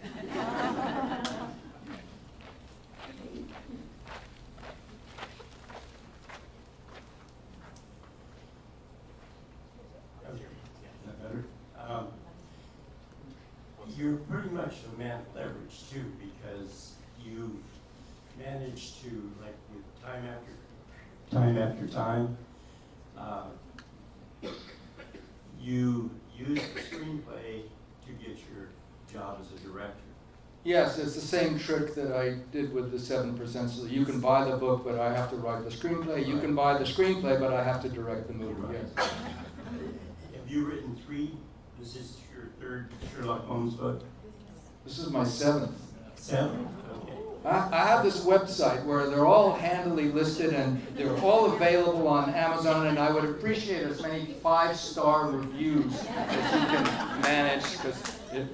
You're pretty much a man of leverage too, because you managed to, like, with time after time, you used the screenplay to get your job as a director. Yes, it's the same trick that I did with the 7%. So you can buy the book, but I have to write the screenplay. You can buy the screenplay, but I have to direct the movie. Right. Yes. Have you written 3? This is your 3rd Sherlock Holmes book? This is my 7th. 7? Okay. I have this website where they're all handily listed and they're all available on Amazon, and I would appreciate as many 5-star reviews as you can manage, because it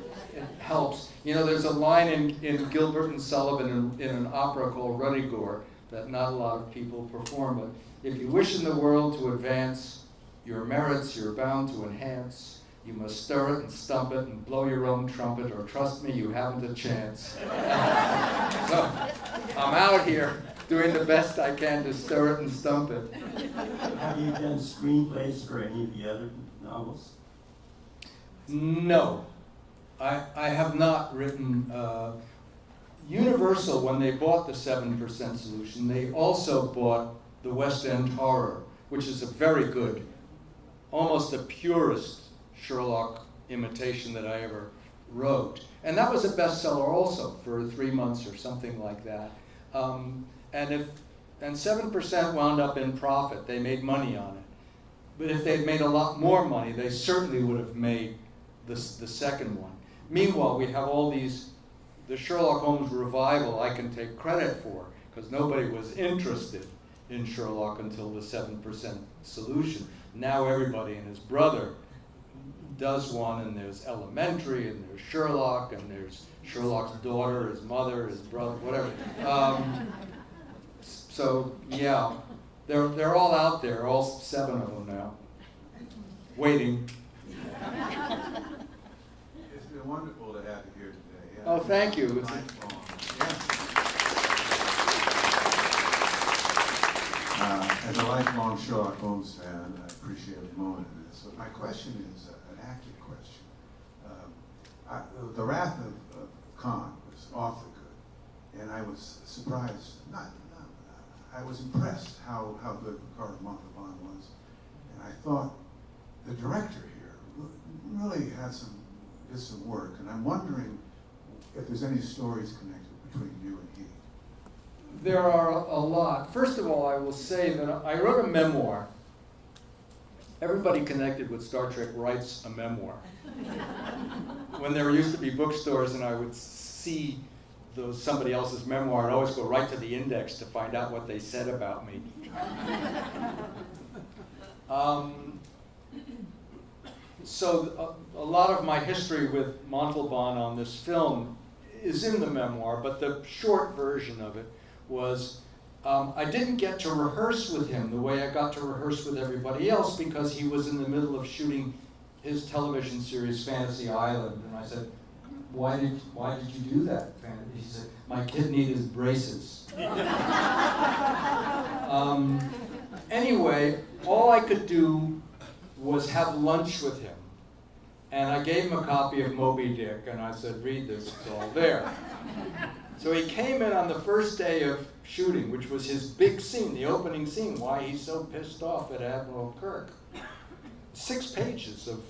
helps. You know, there's a line in Gilbert and Sullivan in an opera called Ruddigore that not a lot of people perform, but if you wish in the world to advance your merits, you're bound to enhance. You must stir it and stump it and blow your own trumpet, or trust me, you haven't a chance. So, I'm out here doing the best I can to stir it and stump it. Have you done screenplays for any of the other novels? No, I have not written. Universal, when they bought the 7% Solution, they also bought the West End Horror, which is a very good, almost the purest Sherlock imitation that I ever wrote. And that was a bestseller also for 3 months or something like that. And 7% wound up in profit. They made money on it. But if they'd made a lot more money, they certainly would have made the second one. Meanwhile, we have all these, the Sherlock Holmes revival I can take credit for, because nobody was interested in Sherlock until the 7% Solution. Now everybody and his brother does one, and there's Elementary, and there's Sherlock, and there's Sherlock's daughter, his mother, his brother, whatever. So yeah, they're all out there, all 7 of them now, waiting. It's been wonderful to have you here today. Oh, thank you. It's as a lifelong Sherlock Holmes fan, I appreciate every moment of this. But my question is an active question. The Wrath of Khan was awfully good, and I was surprised. I was impressed how good Ricardo Montalban was, and I thought the director here really did some work. And I'm wondering if there's any stories connected between you and he. There are a lot. First of all, I will say that I wrote a memoir. Everybody connected with Star Trek writes a memoir. When there used to be bookstores and I would see somebody else's memoir, I'd always go right to the index to find out what they said about me. So a lot of my history with Montalban on this film is in the memoir, but the short version of it was I didn't get to rehearse with him the way I got to rehearse with everybody else because he was in the middle of shooting his television series Fantasy Island, and I said, why did you do that? He said, my kid needed braces. Anyway, all I could do was have lunch with him. And I gave him a copy of Moby Dick, and I said, read this, it's all there. So he came in on the first day of shooting, which was his big scene, the opening scene, why he's so pissed off at Admiral Kirk. 6 pages of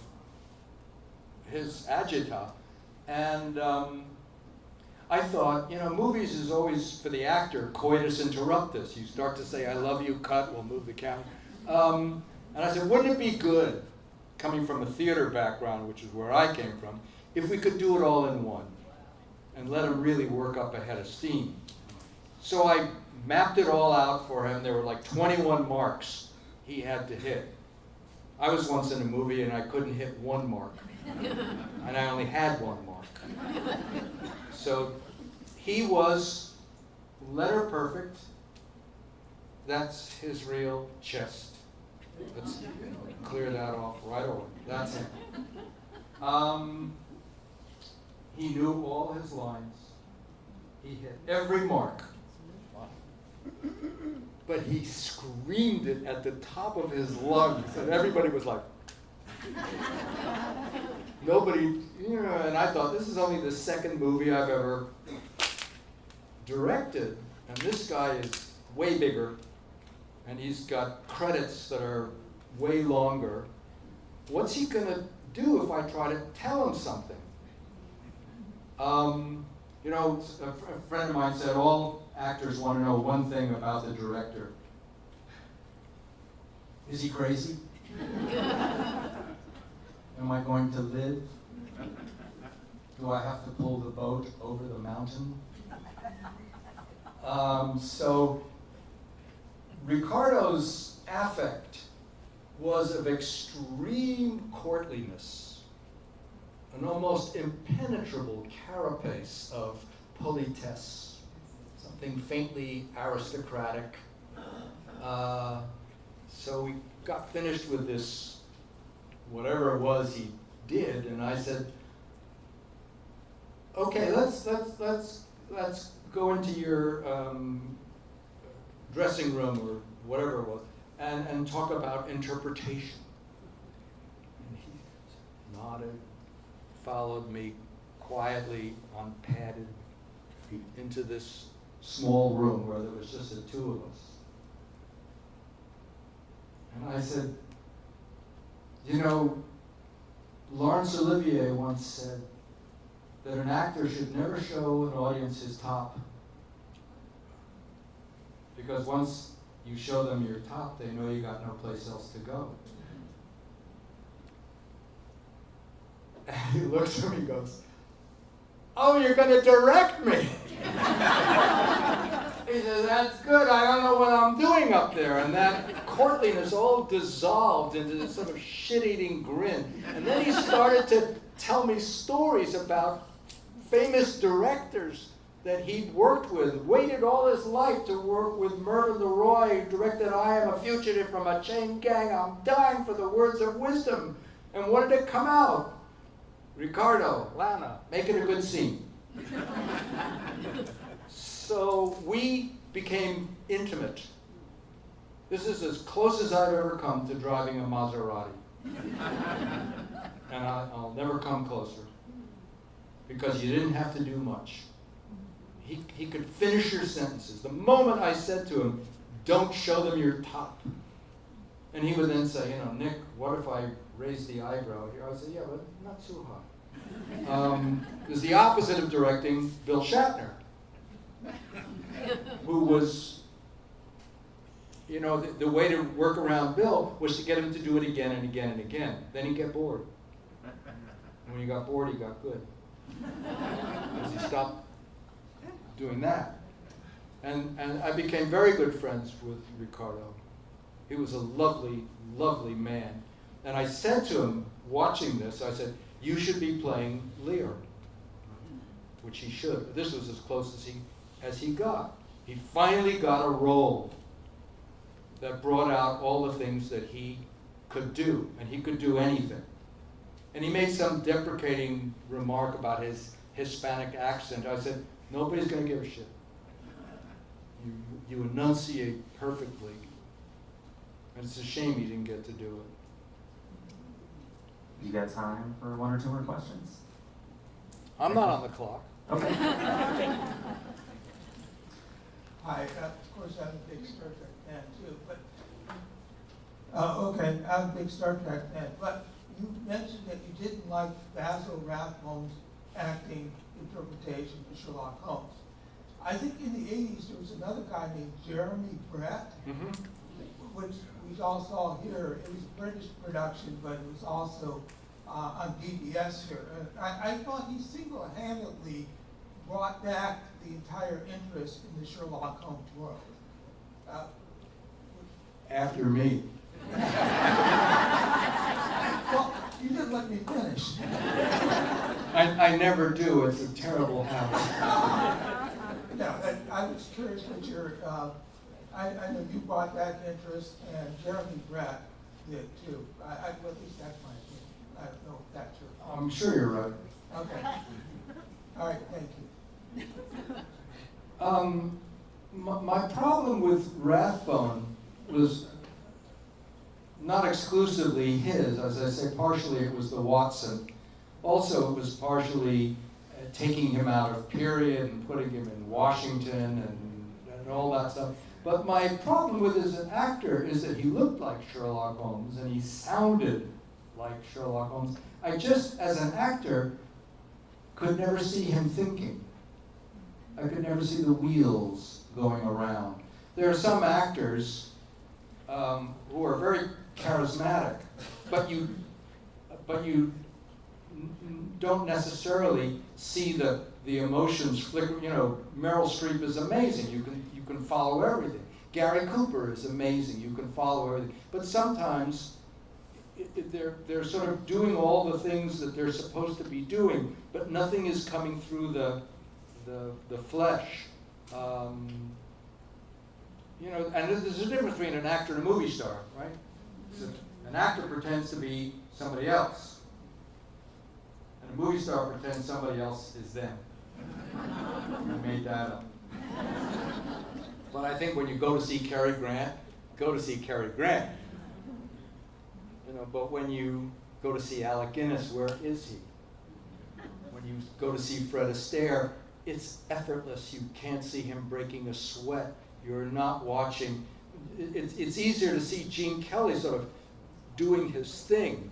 his agita. And I thought, movies is always, for the actor, coitus interruptus. You start to say, I love you, cut, we'll move the camera. And I said, wouldn't it be good, coming from a theater background, which is where I came from, if we could do it all in one and let him really work up a head of steam? So I mapped it all out for him. There were like 21 marks he had to hit. I was once in a movie and I couldn't hit 1 mark. And I only had 1 mark. So he was letter perfect. That's his real chest. Let's clear that off right away. That's him. He knew all his lines. He hit every mark. But he screamed it at the top of his lungs, and everybody was like, nobody, and I thought, this is only the 2nd movie I've ever directed, and this guy is way bigger, and he's got credits that are way longer. What's he gonna do if I try to tell him something? A friend of mine said all actors want to know one thing about the director. Is he crazy? Am I going to live? Do I have to pull the boat over the mountain? So Ricardo's affect was of extreme courtliness, an almost impenetrable carapace of politesse, something faintly aristocratic. So we got finished with this, whatever it was he did, and I said, okay, let's go into your dressing room or whatever it was, and talk about interpretation. And he nodded, followed me quietly on padded feet into this small room where there was just the 2 of us. And I said, Laurence Olivier once said that an actor should never show an audience his top, because once you show them your top, they know you got no place else to go. And he looks at me and goes, oh, you're going to direct me. He says, that's good. I don't know what I'm doing up there. And that courtliness all dissolved into this sort of shit-eating grin. And then he started to tell me stories about famous directors that he'd worked with, waited all his life to work with Murder Leroy, who directed I Am a Fugitive from a Chain Gang. I'm dying for the words of wisdom. And what did it come out? Ricardo, Lana, make it a good scene. So we became intimate. This is as close as I've ever come to driving a Maserati. And I'll never come closer, because you didn't have to do much. He could finish your sentences. The moment I said to him, don't show them your top. And he would then say, Nick, what if I raise the eyebrow here? I would say, yeah, but not too high. is the opposite of directing Bill Shatner, who was, you know, the way to work around Bill was to get him to do it again and again and again. Then he'd get bored. And when he got bored, he got good. Because he stopped doing that. And I became very good friends with Ricardo. He was a lovely, lovely man. And I said to him, watching this, I said, you should be playing Lear, which he should. This was as close as he got. He finally got a role that brought out all the things that he could do, and he could do anything. And he made some deprecating remark about his Hispanic accent. I said, nobody's going to give a shit. You enunciate perfectly. And it's a shame you didn't get to do it. You got time for one or two more questions? I'm not on the clock. Okay. Hi, of course I'm a big Star Trek fan too, but, okay, I'm a big Star Trek fan, but you mentioned that you didn't like Basil Rathbone's acting interpretation of Sherlock Holmes. I think in the 80s there was another guy named Jeremy Brett, which we all saw here. It was a British production, but it was also on PBS here. And I thought he single-handedly brought back the entire interest in the Sherlock Holmes world. After me. Well, you didn't let me finish. I never do. It's a terrible habit. No, I was curious what your, I know you brought back interest, and Jeremy Brett did too. Well, at least that's my opinion. I don't know if that's your. I'm sure you're right. Okay. All right, thank you. My problem with Rathbone was not exclusively his. As I say, partially it was the Watson. Also, it was partially taking him out of period and putting him in Washington and all that stuff. But my problem with him as an actor is that he looked like Sherlock Holmes and he sounded like Sherlock Holmes. I just, as an actor, could never see him thinking. I could never see the wheels going around. There are some actors who are very charismatic, but you don't necessarily see the emotions flicker. You know, Meryl Streep is amazing. You can follow everything. Gary Cooper is amazing. You can follow everything. But sometimes they're sort of doing all the things that they're supposed to be doing, but nothing is coming through the flesh. You know, and there's a difference between an actor and a movie star, right? So an actor pretends to be somebody else, and a movie star pretends somebody else is them. I made that up. But I think when you go to see Cary Grant, go to see Cary Grant. You know, but when you go to see Alec Guinness, where is he? When you go to see Fred Astaire, it's effortless. You can't see him breaking a sweat. You're not watching. It's easier to see Gene Kelly sort of doing his thing.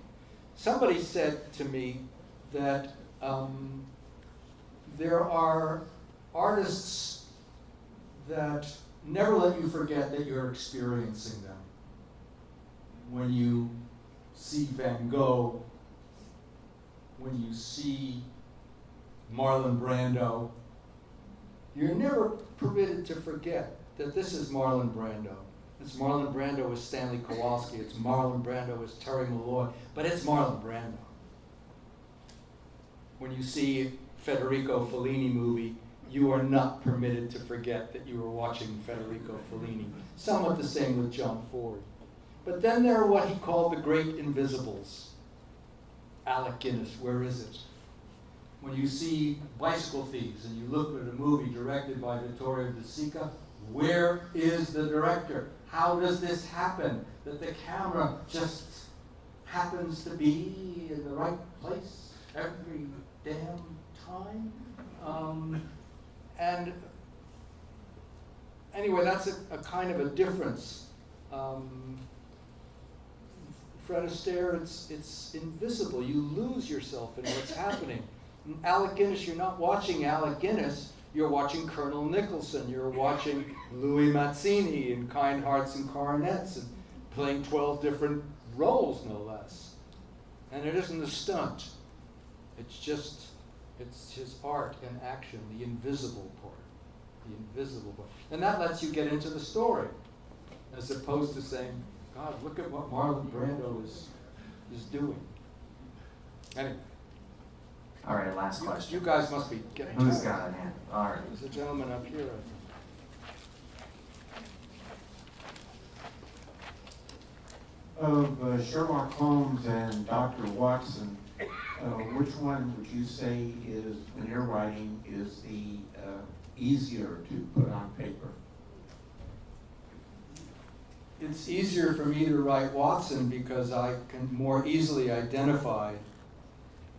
Somebody said to me that there are artists that never let you forget that you're experiencing them. When you see Van Gogh, when you see Marlon Brando, you're never permitted to forget that this is Marlon Brando. It's Marlon Brando as Stanley Kowalski. It's Marlon Brando as Terry Malloy. But it's Marlon Brando. When you see Federico Fellini movie, you are not permitted to forget that you were watching Federico Fellini. Somewhat the same with John Ford. But then there are what he called the great invisibles. Alec Guinness, where is it? When you see Bicycle Thieves and you look at a movie directed by Vittorio De Sica, where is the director? How does this happen? That the camera just happens to be in the right place every damn time? And anyway, that's a kind of a difference Fred Astaire, it's invisible. You lose yourself in what's happening. In Alec Guinness, you're not watching Alec Guinness, you're watching Colonel Nicholson, you're watching Louis Mazzini in Kind Hearts and Coronets, and playing 12 different roles, no less. And it isn't a stunt. It's his art in action, the invisible part. The invisible part. And that lets you get into the story, as opposed to saying, God, look at what Marlon Brando is doing. Anyway. All right, last question. You guys must be getting Who's tired. got a hand? All right. There's a gentleman up here, I think. Of Sherlock Holmes and Dr. Watson, which one would you say is, when you're writing, is the easier to put on paper? It's easier for me to write Watson because I can more easily identify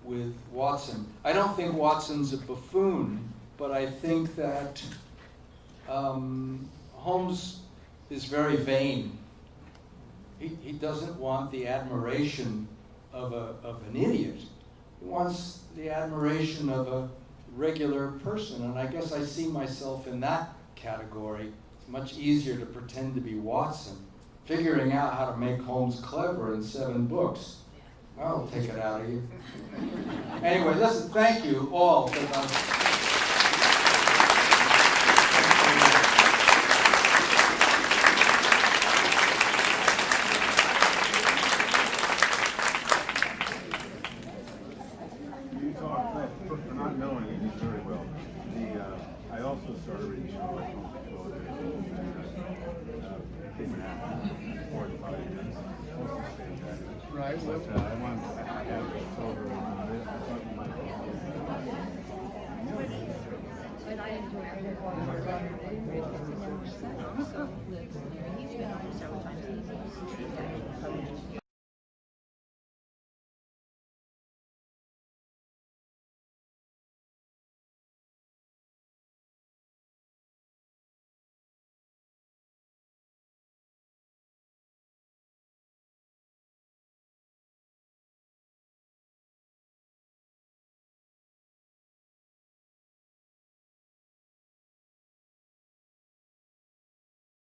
with Watson. I don't think Watson's a buffoon, but I think that Holmes is very vain. He doesn't want the admiration of an idiot. He wants the admiration of a regular person, and I guess I see myself in that category. It's much easier to pretend to be Watson. Figuring out how to make Holmes clever in 7 books. I'll take it out of you. Anyway, listen, thank you all for You talk, for not knowing it very well. I also started reading Sherlock Holmes before it came in after 45 minutes. Right. But I wanted to have it over and I thought you might But I enjoy it more than so he's been on several times. He's